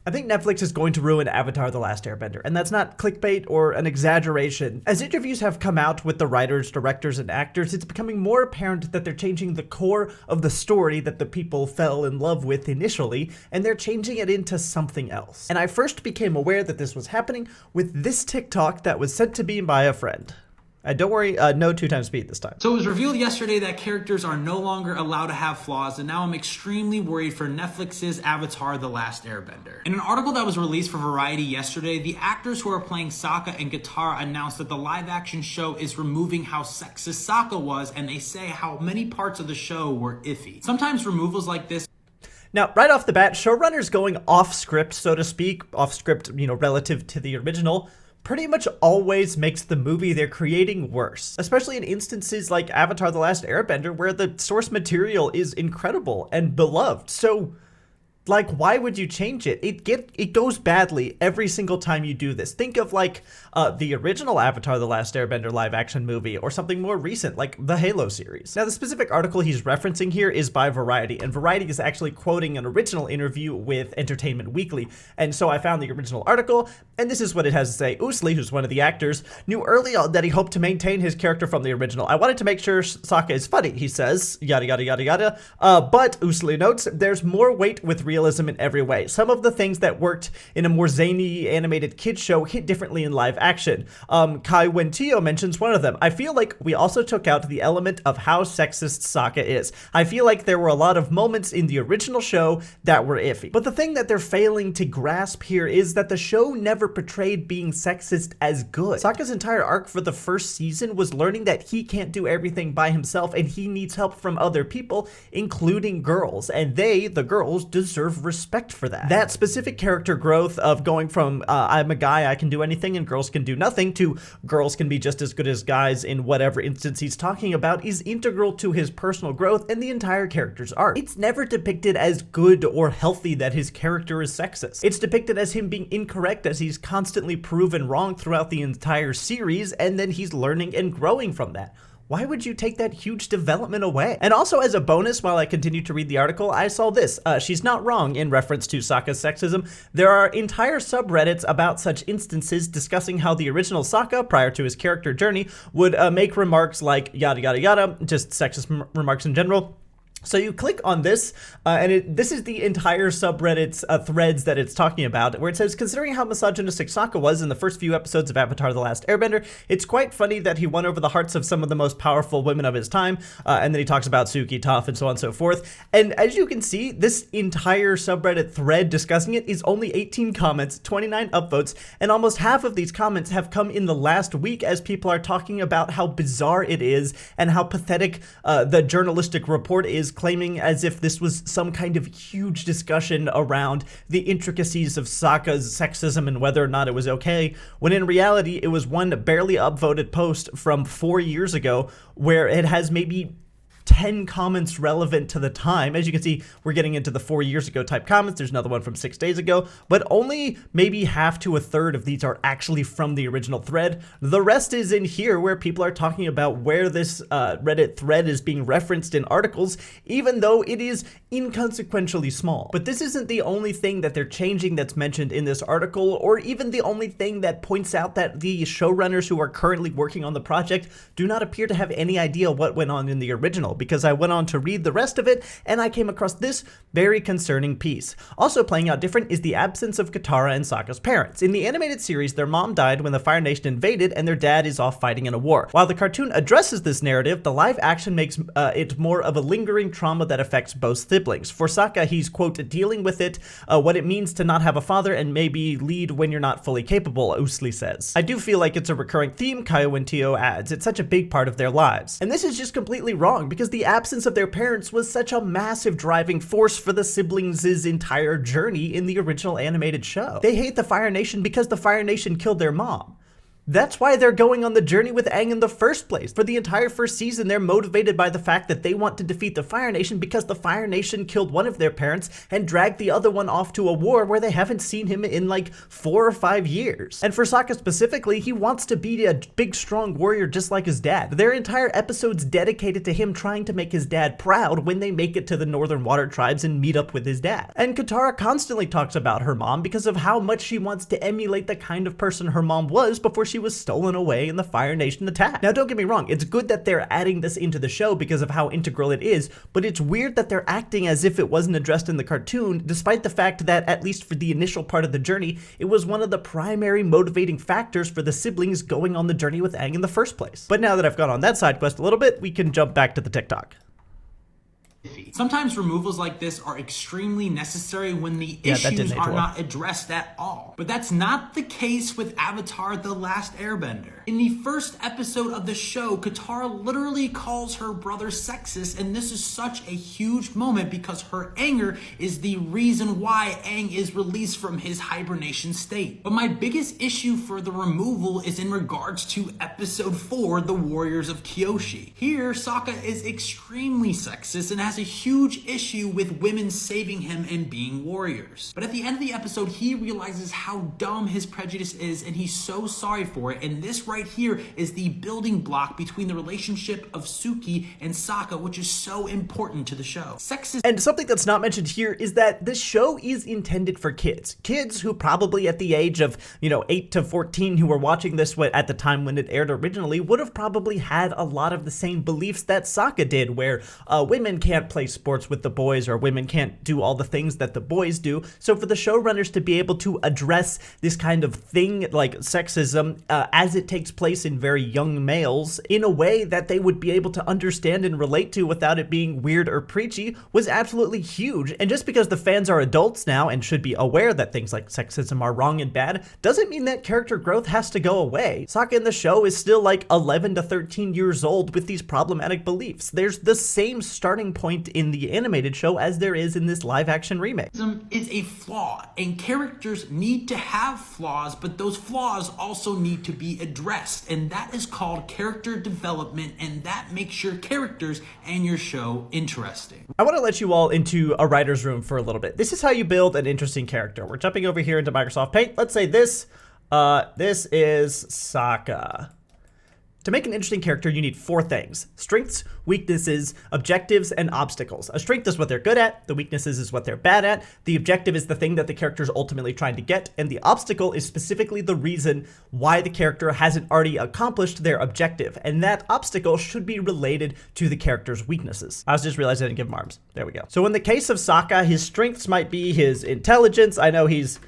I think Netflix is going to ruin Avatar: The Last Airbender, and that's not clickbait or an exaggeration. As interviews have come out with the writers, directors, and actors, it's becoming more apparent that they're changing the core of the story that the people fell in love with initially, and they're changing it into something else. And I first became aware that this was happening with this TikTok that was sent to me by a friend. Don't worry, no 2x speed this time. So it was revealed yesterday that characters are no longer allowed to have flaws, and now I'm extremely worried for Netflix's Avatar: The Last Airbender. In an article that was released for Variety yesterday, the actors who are playing Sokka and Katara announced that the live-action show is removing how sexist Sokka was, and they say how many parts of the show were iffy. Sometimes removals like this. Now, right off the bat, showrunners going off script, so to speak, off script, relative to the original, pretty much always makes the movie they're creating worse, especially in instances like Avatar: The Last Airbender, where the source material is incredible and beloved. So, why would you change it? It goes badly every single time you do this. Think of the original Avatar: The Last Airbender live action movie, or something more recent like the Halo series. Now, the specific article he's referencing here is by Variety, and Variety is actually quoting an original interview with Entertainment Weekly. And so I found the original article, and this is what it has to say. Usli, who's one of the actors, knew early on that he hoped to maintain his character from the original. I wanted to make sure Sokka is funny, he says, yada yada yada yada. But Usli notes, there's more weight with realism in every way. Some of the things that worked in a more zany animated kids show hit differently in live action. Kai Wentio mentions one of them. I feel like we also took out the element of how sexist Sokka is. I feel like there were a lot of moments in the original show that were iffy. But the thing that they're failing to grasp here is that the show never portrayed being sexist as good. Sokka's entire arc for the first season was learning that he can't do everything by himself and he needs help from other people, including girls, and they, the girls, deserve respect for that. That specific character growth of going from I'm a guy, I can do anything, and girls can do nothing, to girls can be just as good as guys in whatever instance he's talking about, is integral to his personal growth and the entire character's arc. It's never depicted as good or healthy that his character is sexist. It's depicted as him being incorrect, as he's constantly proven wrong throughout the entire series, and then he's learning and growing from that. Why would you take that huge development away? And also, as a bonus, while I continued to read the article, I saw this. She's not wrong in reference to Sokka's sexism. There are entire subreddits about such instances discussing how the original Sokka, prior to his character journey, would make remarks like yada yada yada, just sexist remarks in general. So you click on this, and this is the entire subreddit's threads that it's talking about, where it says, considering how misogynistic Sokka was in the first few episodes of Avatar: The Last Airbender, it's quite funny that he won over the hearts of some of the most powerful women of his time, and then he talks about Suki, Toph, and so on and so forth. And as you can see, this entire subreddit thread discussing it is only 18 comments, 29 upvotes, and almost half of these comments have come in the last week as people are talking about how bizarre it is and how pathetic the journalistic report is, claiming as if this was some kind of huge discussion around the intricacies of Sokka's sexism and whether or not it was okay, when in reality it was one barely upvoted post from 4 years ago where it has maybe 10 comments relevant to the time. As you can see, we're getting into the 4 years ago type comments. There's another one from 6 days ago, but only maybe half to a third of these are actually from the original thread. The rest is in here where people are talking about where this Reddit thread is being referenced in articles, even though it is inconsequentially small. But this isn't the only thing that they're changing that's mentioned in this article, or even the only thing that points out that the showrunners who are currently working on the project do not appear to have any idea what went on in the original, because I went on to read the rest of it and I came across this very concerning piece. Also playing out different is the absence of Katara and Sokka's parents. In the animated series, their mom died when the Fire Nation invaded and their dad is off fighting in a war. While the cartoon addresses this narrative, the live action makes it more of a lingering trauma that affects both siblings. For Sokka, he's, quote, dealing with it, what it means to not have a father and maybe lead when you're not fully capable, Usli says. I do feel like it's a recurring theme, Kaio and Tio adds. It's such a big part of their lives. And this is just completely wrong, because the absence of their parents was such a massive driving force for the siblings' entire journey in the original animated show. They hate the Fire Nation because the Fire Nation killed their mom. That's why they're going on the journey with Aang in the first place. For the entire first season, they're motivated by the fact that they want to defeat the Fire Nation because the Fire Nation killed one of their parents and dragged the other one off to a war where they haven't seen him in like 4 or 5 years. And for Sokka specifically, he wants to be a big, strong warrior just like his dad. Their entire episode's dedicated to him trying to make his dad proud when they make it to the Northern Water Tribes and meet up with his dad. And Katara constantly talks about her mom because of how much she wants to emulate the kind of person her mom was before she was stolen away in the Fire Nation attack. Now, don't get me wrong, it's good that they're adding this into the show because of how integral it is, but it's weird that they're acting as if it wasn't addressed in the cartoon, despite the fact that, at least for the initial part of the journey, it was one of the primary motivating factors for the siblings going on the journey with Aang in the first place. But now that I've gone on that side quest a little bit, we can jump back to the TikTok. Sometimes removals like this are extremely necessary when the issues are not addressed at all. But that's not the case with Avatar: The Last Airbender. In the first episode of the show, Katara literally calls her brother sexist, and this is such a huge moment because her anger is the reason why Aang is released from his hibernation state. But my biggest issue for the removal is in regards to episode 4, The Warriors of Kyoshi. Here, Sokka is extremely sexist and has a huge issue with women saving him and being warriors. But at the end of the episode, he realizes how dumb his prejudice is and he's so sorry for it. And this right here is the building block between the relationship of Suki and Sokka, which is so important to the show. Sexist. And something that's not mentioned here is that this show is intended for kids. Kids who probably at the age of, 8 to 14 who were watching this at the time when it aired originally would have probably had a lot of the same beliefs that Sokka did, where women can't play sports with the boys or women can't do all the things that the boys do. So for the showrunners to be able to address this kind of thing like sexism as it takes place in very young males in a way that they would be able to understand and relate to without it being weird or preachy was absolutely huge. And just because the fans are adults now and should be aware that things like sexism are wrong and bad doesn't mean that character growth has to go away. Sokka in the show is still like 11 to 13 years old with these problematic beliefs. There's the same starting point in the animated show as there is in this live action remake. Is a flaw, and characters need to have flaws, but those flaws also need to be addressed, and that is called character development, and that makes your characters and your show interesting. I want to let you all into a writer's room for a little bit. This is how you build an interesting character. We're jumping over here into Microsoft Paint. Let's say this is Sokka. To make an interesting character, you need 4 things: strengths, weaknesses, objectives, and obstacles. A strength is what they're good at, the weaknesses is what they're bad at, the objective is the thing that the character is ultimately trying to get, and the obstacle is specifically the reason why the character hasn't already accomplished their objective, and that obstacle should be related to the character's weaknesses. I was just realizing I didn't give him arms. There we go. So in the case of Sokka, his strengths might be his intelligence. I know he's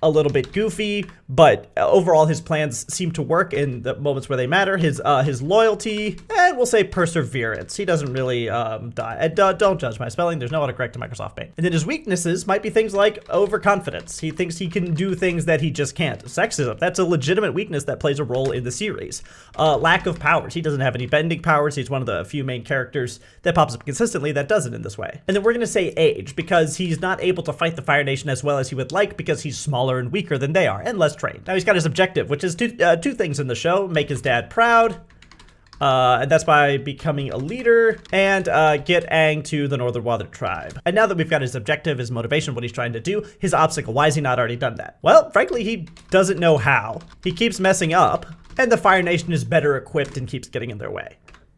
a little bit goofy, but overall his plans seem to work in the moments where they matter. His loyalty, and we'll say perseverance. He doesn't really die. Don't judge my spelling. There's no autocorrect to Microsoft Paint. And then his weaknesses might be things like overconfidence. He thinks he can do things that he just can't. Sexism, that's a legitimate weakness that plays a role in the series. Lack of powers. He doesn't have any bending powers. He's one of the few main characters that pops up consistently that does it in this way. And then we're going to say age, because he's not able to fight the Fire Nation as well as he would like because he's smaller and weaker than they are and less trained. Now he's got his objective, which is two things in the show: make his dad proud, and that's by becoming a leader, and get Aang to the Northern Water Tribe. And now that we've got his objective, his motivation, what he's trying to do, his obstacle, why has he not already done that? Well, frankly, he doesn't know how. He keeps messing up, and the Fire Nation is better equipped and keeps getting in their way.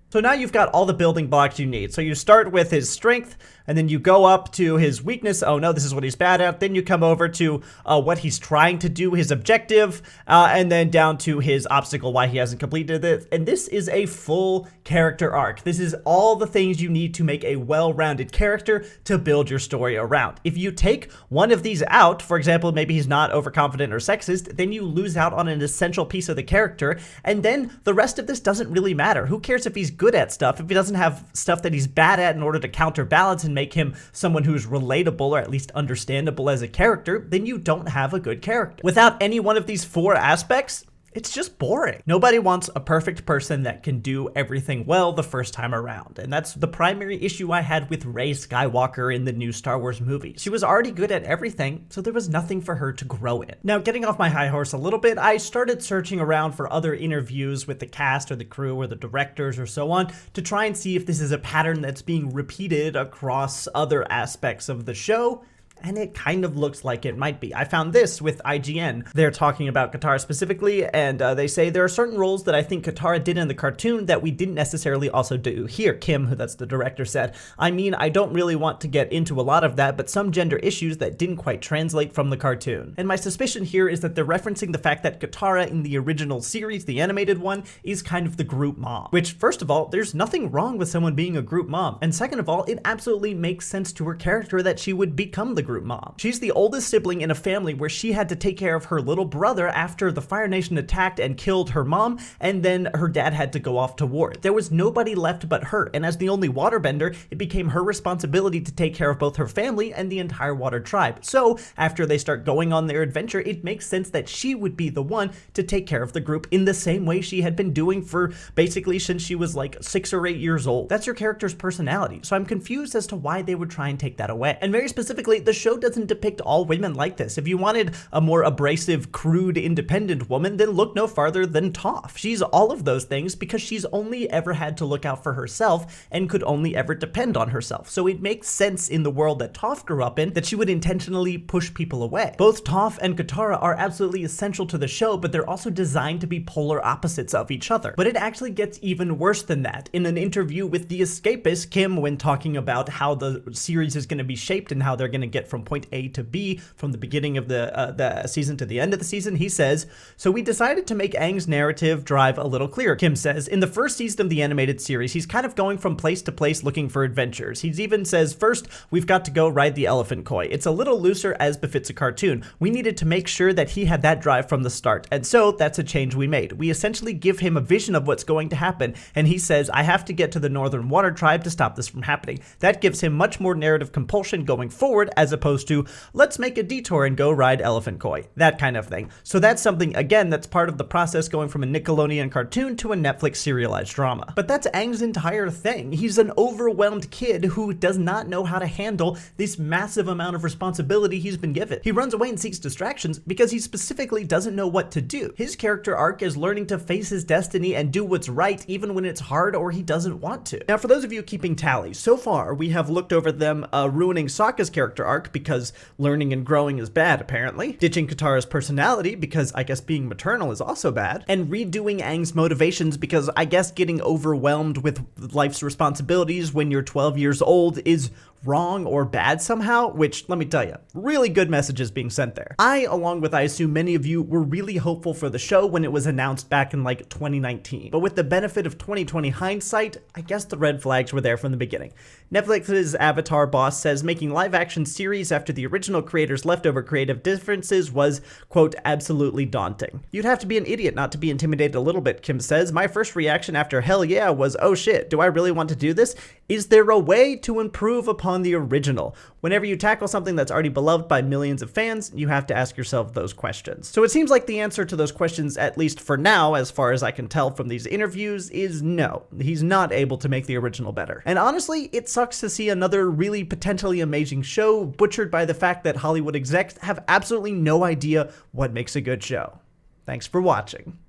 So now you've got all the building blocks you need. So you start with his strength, and then you go up to his weakness. Oh no, this is what he's bad at. Then you come over to what he's trying to do, his objective, and then down to his obstacle, why he hasn't completed it. And this is a full character arc. This is all the things you need to make a well-rounded character to build your story around. If you take one of these out, for example, maybe he's not overconfident or sexist, then you lose out on an essential piece of the character, and then the rest of this doesn't really matter. Who cares if he's good at stuff if he doesn't have stuff that he's bad at in order to counterbalance and make him someone who's relatable or at least understandable as a character? Then you don't have a good character. Without any one of these 4 aspects, It's just boring. Nobody wants a perfect person that can do everything well the first time around, and that's the primary issue I had with Rey Skywalker in the new Star Wars movies. She was already good at everything, so there was nothing for her to grow in. Now, getting off my high horse a little bit, I started searching around for other interviews with the cast or the crew or the directors or so on to try and see if this is a pattern that's being repeated across other aspects of the show. And it kind of looks like it might be. I found this with IGN. They're talking about Katara specifically, and they say there are certain roles that I think Katara did in the cartoon that we didn't necessarily also do here. Kim, who that's the director, said, I mean, I don't really want to get into a lot of that, but some gender issues that didn't quite translate from the cartoon. And my suspicion here is that they're referencing the fact that Katara in the original series, the animated one, is kind of the group mom. Which, first of all, there's nothing wrong with someone being a group mom. And second of all, it absolutely makes sense to her character that she would become the group mom. She's the oldest sibling in a family where she had to take care of her little brother after the Fire Nation attacked and killed her mom, and then her dad had to go off to war. There was nobody left but her, and as the only waterbender, it became her responsibility to take care of both her family and the entire water tribe. So, after they start going on their adventure, it makes sense that she would be the one to take care of the group in the same way she had been doing for basically since she was like 6 or 8 years old. That's your character's personality, so I'm confused as to why they would try and take that away. And very specifically, the show doesn't depict all women like this. If you wanted a more abrasive, crude, independent woman, then look no farther than Toph. She's all of those things because she's only ever had to look out for herself and could only ever depend on herself. So it makes sense in the world that Toph grew up in that she would intentionally push people away. Both Toph and Katara are absolutely essential to the show, but they're also designed to be polar opposites of each other. But it actually gets even worse than that. In an interview with The Escapist, Kim, when talking about how the series is going to be shaped and how they're going to get from point A to B from the beginning of the season to the end of the season, he says, so we decided to make Aang's narrative drive a little clearer. Kim says, in the first season of the animated series, he's kind of going from place to place looking for adventures. He even says, first, we've got to go ride the elephant koi. It's a little looser as befits a cartoon. We needed to make sure that he had that drive from the start. And so that's a change we made. We essentially give him a vision of what's going to happen. And he says, I have to get to the Northern Water Tribe to stop this from happening. That gives him much more narrative compulsion going forward as opposed to, let's make a detour and go ride elephant koi. That kind of thing. So that's something, again, that's part of the process going from a Nickelodeon cartoon to a Netflix serialized drama. But that's Aang's entire thing. He's an overwhelmed kid who does not know how to handle this massive amount of responsibility he's been given. He runs away and seeks distractions because he specifically doesn't know what to do. His character arc is learning to face his destiny and do what's right even when it's hard or he doesn't want to. Now, for those of you keeping tally, so far we have looked over them ruining Sokka's character arc because learning and growing is bad, apparently, ditching Katara's personality because I guess being maternal is also bad, and redoing Aang's motivations because I guess getting overwhelmed with life's responsibilities when you're 12 years old is wrong or bad somehow, which, let me tell you, really good messages being sent there. I, along with I assume many of you, were really hopeful for the show when it was announced back in like 2019. But with the benefit of 2020 hindsight, I guess the red flags were there from the beginning. Netflix's Avatar boss says making live-action series after the original creator's leftover creative differences was, quote, absolutely daunting. You'd have to be an idiot not to be intimidated a little bit, Kim says. My first reaction after hell yeah was, oh shit, do I really want to do this? Is there a way to improve upon the original? Whenever you tackle something that's already beloved by millions of fans, you have to ask yourself those questions. So it seems like the answer to those questions, at least for now, as far as I can tell from these interviews, is no. He's not able to make the original better. And honestly, it sucks to see another really potentially amazing show butchered by the fact that Hollywood execs have absolutely no idea what makes a good show. Thanks for watching.